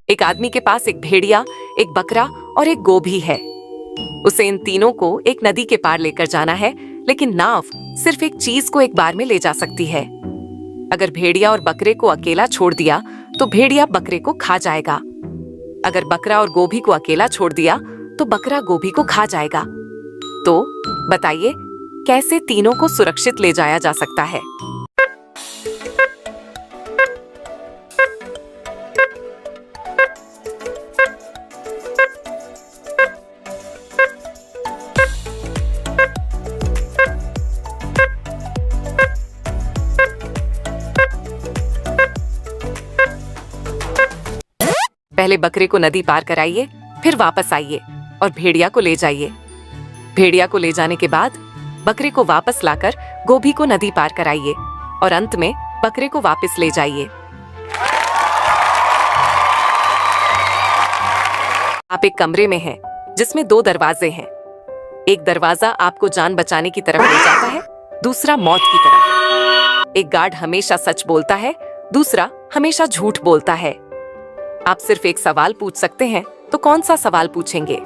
एक आदमी के पास एक भेड़िया, एक बकरा और एक गोभी है। उसे इन तीनों को एक नदी के पार लेकर जाना है, लेकिन नाव सिर्फ एक चीज को एक बार में ले जा सकती है। अगर भेड़िया और बकरे को अकेला छोड़ दिया तो भेड़िया बकरे को खा जाएगा। अगर बकरा और गोभी को अकेला छोड़ दिया तो बकरा गोभी को खा जाएगा। तो बताइए, कैसे तीनों को सुरक्षित ले जाया जा सकता है? पहले बकरे को नदी पार कराइए, फिर वापस आइए और भेड़िया को ले जाइए। भेड़िया को ले जाने के बाद बकरे को वापस लाकर गोभी को नदी पार कराइए और अंत में बकरे को वापस ले जाइए। आप एक कमरे में हैं जिसमें 2 दरवाजे हैं। एक दरवाजा आपको जान बचाने की तरफ ले जाता है, दूसरा मौत की तरफ। एक गार्ड हमेशा सच बोलता है, दूसरा हमेशा झूठ बोलता है। आप सिर्फ एक सवाल पूछ सकते हैं, तो कौन सा सवाल पूछेंगे?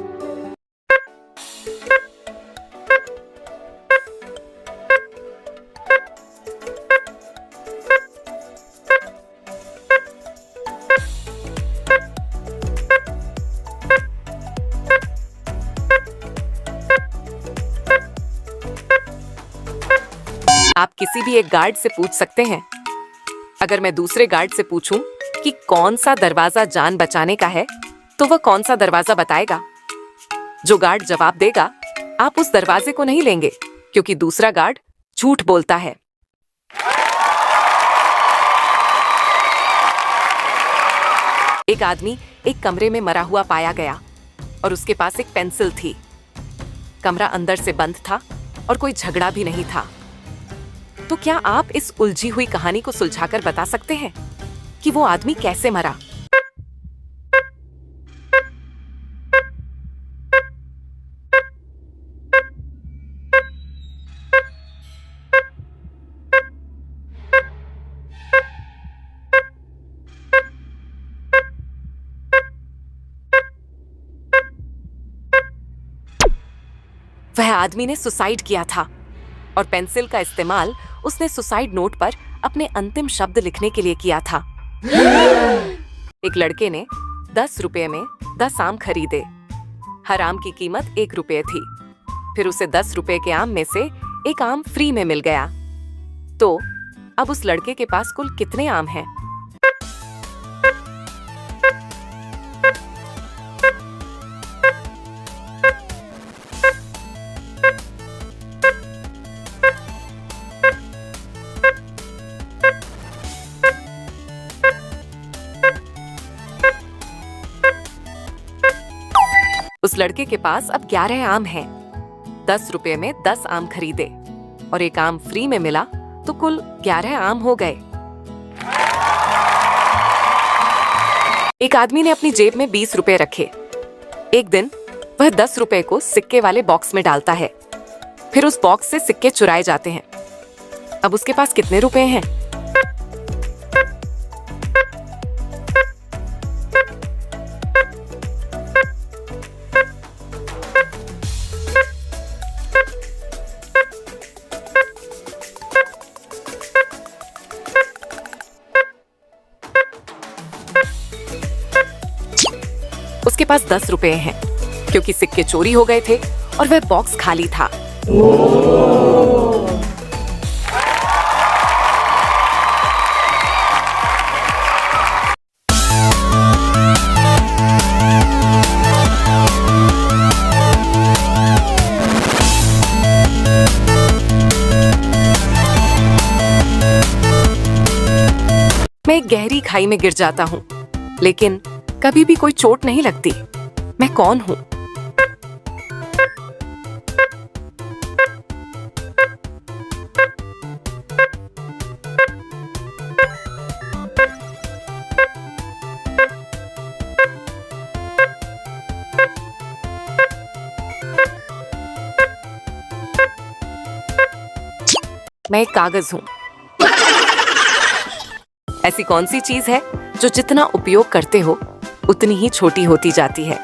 आप किसी भी एक गार्ड से पूछ सकते हैं। अगर मैं दूसरे गार्ड से पूछूं कि कौन सा दरवाजा जान बचाने का है, तो वह कौन सा दरवाजा बताएगा? जो गार्ड जवाब देगा, आप उस दरवाजे को नहीं लेंगे, क्योंकि दूसरा गार्ड झूठ बोलता है। एक आदमी एक कमरे में मरा हुआ पाया गया और उसके पास एक पेंसिल थी। कमरा अंदर से बंद था और कोई झगड़ा भी नहीं था। तो क्या आप इस उलझी हुई कहानी को सुलझाकर बता सकते हैं कि वो आदमी कैसे मरा? वह आदमी ने सुसाइड किया था और पेंसिल का इस्तेमाल उसने सुसाइड नोट पर अपने अंतिम शब्द लिखने के लिए किया था। एक लड़के ने 10 रुपए में 10 आम खरीदे। हर आम की कीमत 1 रुपए थी। फिर उसे 10 रुपए के आम में से एक आम फ्री में मिल गया। तो अब उस लड़के के पास कुल कितने आम हैं? उस लड़के के पास अब 11 आम हैं। 10 रुपए में 10 आम खरीदे और एक आम फ्री में मिला, तो कुल 11 आम हो गए। एक आदमी ने अपनी जेब में 20 रुपए रखे। एक दिन वह 10 रुपए को सिक्के वाले बॉक्स में डालता है। फिर उस बॉक्स से सिक्के चुराए जाते हैं। अब उसके पास कितने रुपए हैं? उसके पास 10 रुपए हैं, क्योंकि सिक्के चोरी हो गए थे और वह बॉक्स खाली था। मैं एक गहरी खाई में गिर जाता हूँ, लेकिन कभी भी कोई चोट नहीं लगती। मैं कौन हूँ? मैं एक कागज हूँ। ऐसी कौन सी चीज है जो जितना उपयोग करते हो उतनी ही छोटी होती जाती है।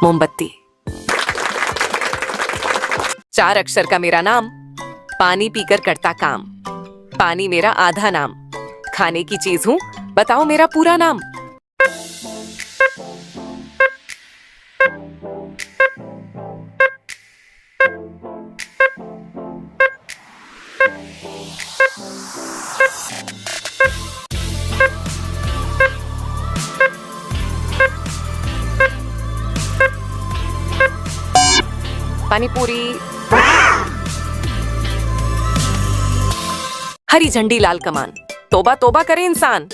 मोमबत्ती। 4 अक्षर का मेरा नाम, पानी पीकर करता काम। पानी मेरा आधा नाम, खाने की चीज हूं, बताओ मेरा पूरा नाम। पानी पूरी। हरी झंडी लाल कमान, तोबा तोबा करे इंसान।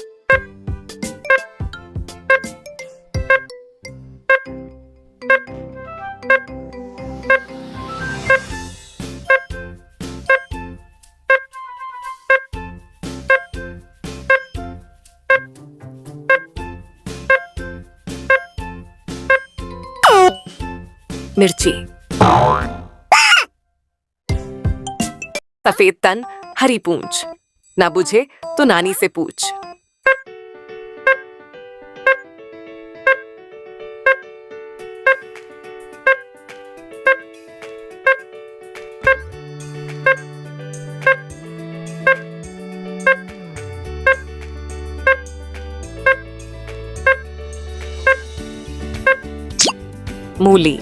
मिर्ची। सफेद तन हरी पूंछ, ना बुझे तो नानी से पूछ। मूली।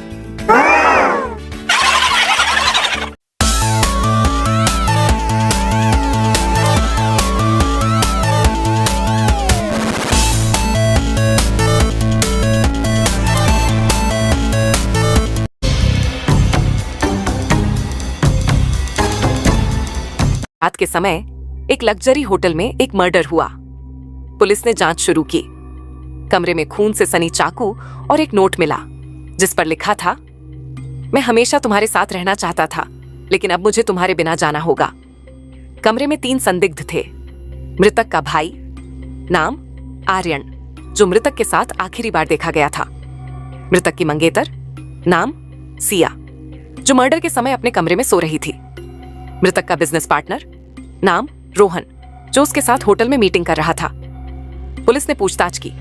रात के समय एक लग्जरी होटल में एक मर्डर हुआ। पुलिस ने जांच शुरू की। कमरे में खून से सनी चाकू और एक नोट मिला जिस पर लिखा था, मैं हमेशा तुम्हारे साथ रहना चाहता था, लेकिन अब मुझे तुम्हारे बिना जाना होगा। कमरे में 3 संदिग्ध थे। मृतक का भाई, नाम आर्यन, जो मृतक के साथ आखिरी बार देखा गया था। मृतक की मंगेतर, नाम सिया, जो मर्डर के समय अपने कमरे में सो रही थी। मृतक का बिजनेस पार्टनर, नाम रोहन, जो उसके साथ होटल में मीटिंग कर रहा था। पुलिस ने पूछताछ की।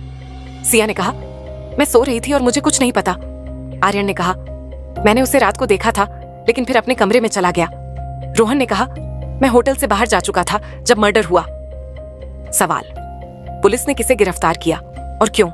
सिया ने कहा, मैं सो रही थी और मुझे कुछ नहीं पता। आर्यन ने कहा, मैंने उसे रात को देखा था लेकिन फिर अपने कमरे में चला गया। रोहन ने कहा, मैं होटल से बाहर जा चुका था जब मर्डर हुआ। सवाल, पुलिस ने किसे गिरफ्तार किया और क्यों?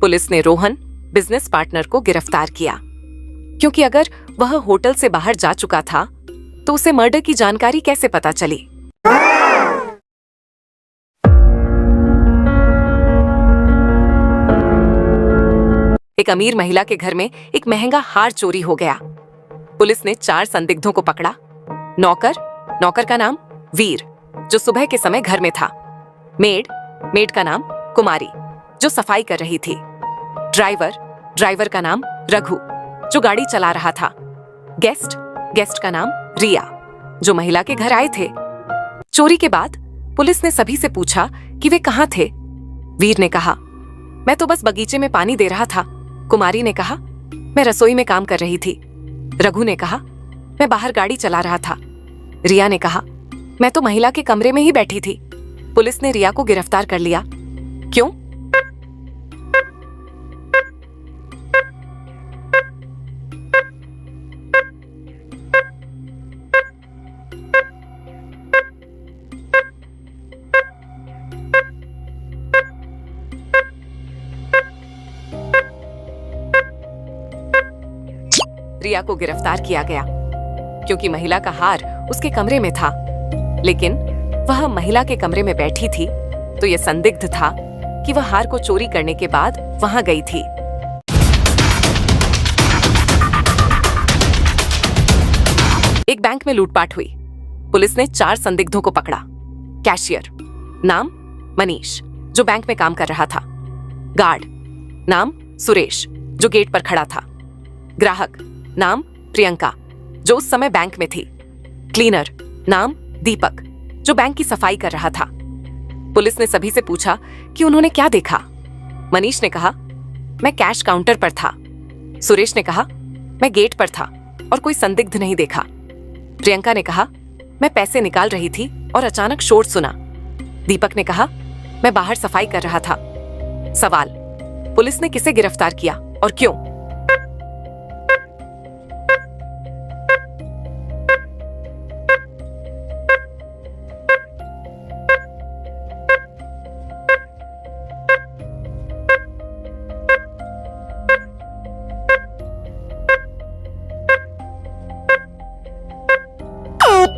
पुलिस ने रोहन, बिजनेस पार्टनर को गिरफ्तार किया, क्योंकि अगर वह होटल से बाहर जा चुका था तो उसे मर्डर की जानकारी कैसे पता चली? एक अमीर महिला के घर में एक महंगा हार चोरी हो गया। पुलिस ने 4 संदिग्धों को पकड़ा। नौकर का नाम वीर, जो सुबह के समय घर में था। मेड का नाम कुमारी, जो सफाई कर रही थी। ड्राइवर का नाम रघु, जो गाड़ी चला रहा था। गेस्ट का नाम रिया, जो महिला के घर आए थे। चोरी के बाद पुलिस ने सभी से पूछा कि वे कहां थे। वीर ने कहा, मैं तो बस बगीचे में पानी दे रहा था। कुमारी ने कहा, मैं रसोई में काम कर रही थी। रघु ने कहा, मैं बाहर गाड़ी चला रहा था। रिया ने कहा, मैं तो महिला के कमरे में ही बैठी थी। पुलिस ने रिया को गिरफ्तार कर लिया। क्यों? रिया को गिरफ्तार किया गया क्योंकि महिला का हार उसके कमरे में था, लेकिन वह महिला के कमरे में बैठी थी, तो यह संदिग्ध था कि वह हार को चोरी करने के बाद वहां गई थी। एक बैंक में लूटपाट हुई। पुलिस ने 4 संदिग्धों को पकड़ा। कैशियर, नाम मनीष, जो बैंक में काम कर रहा था। गार्ड, नाम सुरेश, जो गेट पर खड़ा था। ग्राहक, नाम प्रियंका, जो उस समय बैंक में थी। क्लीनर, नाम दीपक, जो बैंक की सफाई कर रहा था। पुलिस ने सभी से पूछा कि उन्होंने क्या देखा। मनीष ने कहा, मैं कैश काउंटर पर था। सुरेश ने कहा, मैं गेट पर था और कोई संदिग्ध नहीं देखा। प्रियंका ने कहा, मैं पैसे निकाल रही थी और अचानक शोर सुना। दीपक ने कहा, मैं बाहर सफाई कर रहा था। सवाल, पुलिस ने किसे गिरफ्तार किया और क्यों?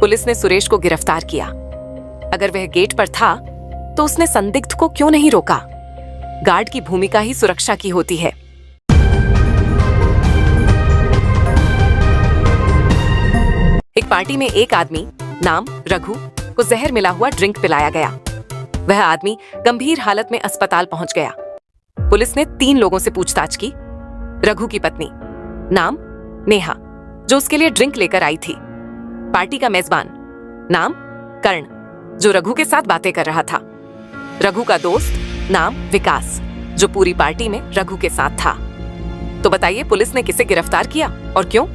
पुलिस ने सुरेश को गिरफ्तार किया। अगर वह गेट पर था तो उसने संदिग्ध को क्यों नहीं रोका? गार्ड की भूमिका ही सुरक्षा की होती है। एक पार्टी में एक आदमी नाम रघु को जहर मिला हुआ ड्रिंक पिलाया गया। वह आदमी गंभीर हालत में अस्पताल पहुंच गया। पुलिस ने 3 लोगों से पूछताछ की। रघु की पत्नी नाम नेहा, जो उसके लिए ड्रिंक लेकर आई थी। पार्टी का मेजबान नाम कर्ण, जो रघु के साथ बातें कर रहा था। रघु का दोस्त नाम विकास, जो पूरी पार्टी में रघु के साथ था। तो बताइए, पुलिस ने किसे गिरफ्तार किया और क्यों?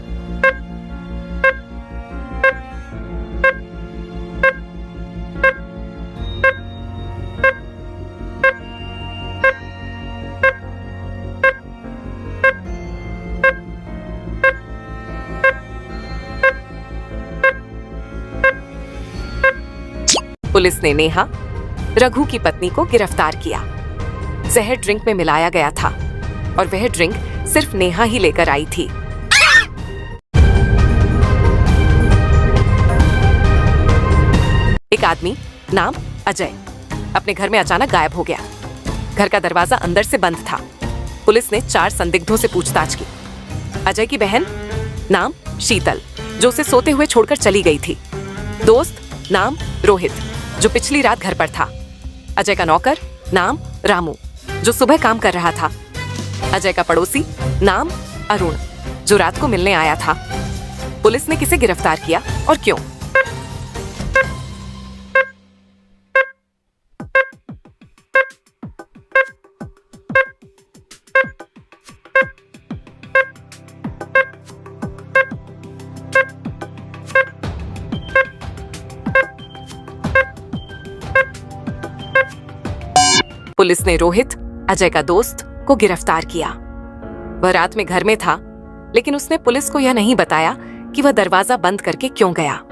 पुलिस ने नेहा, रघु की पत्नी को गिरफ्तार किया। जहर ड्रिंक में मिलाया गया था और वह ड्रिंक सिर्फ नेहा ही लेकर आई थी। एक आदमी नाम अजय अपने घर में अचानक गायब हो गया। घर का दरवाजा अंदर से बंद था। पुलिस ने 4 संदिग्धों से पूछताछ की। अजय की बहन नाम शीतल, जो उसे सोते हुए छोड़कर चली गई थी। दोस्त नाम रोहित, जो पिछली रात घर पर था। अजय का नौकर नाम रामू, जो सुबह काम कर रहा था। अजय का पड़ोसी नाम अरुण, जो रात को मिलने आया था। पुलिस ने किसे गिरफ्तार किया और क्यों? पुलिस ने रोहित, अजय का दोस्त, को गिरफ्तार किया। वह रात में घर में था, लेकिन उसने पुलिस को यह नहीं बताया कि वह दरवाजा बंद करके क्यों गया।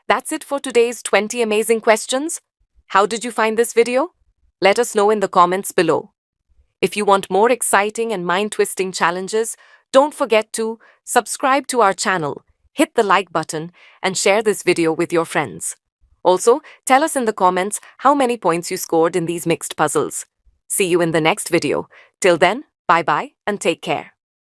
That's it for today's 20 amazing questions. How did you find this video? Let us know in the comments below. If you want more exciting and mind-twisting challenges, don't forget to subscribe to our channel, hit the like button, and share this video with your friends. Also, tell us in the comments how many points you scored in these mixed puzzles. See you in the next video. Till then, bye-bye and take care.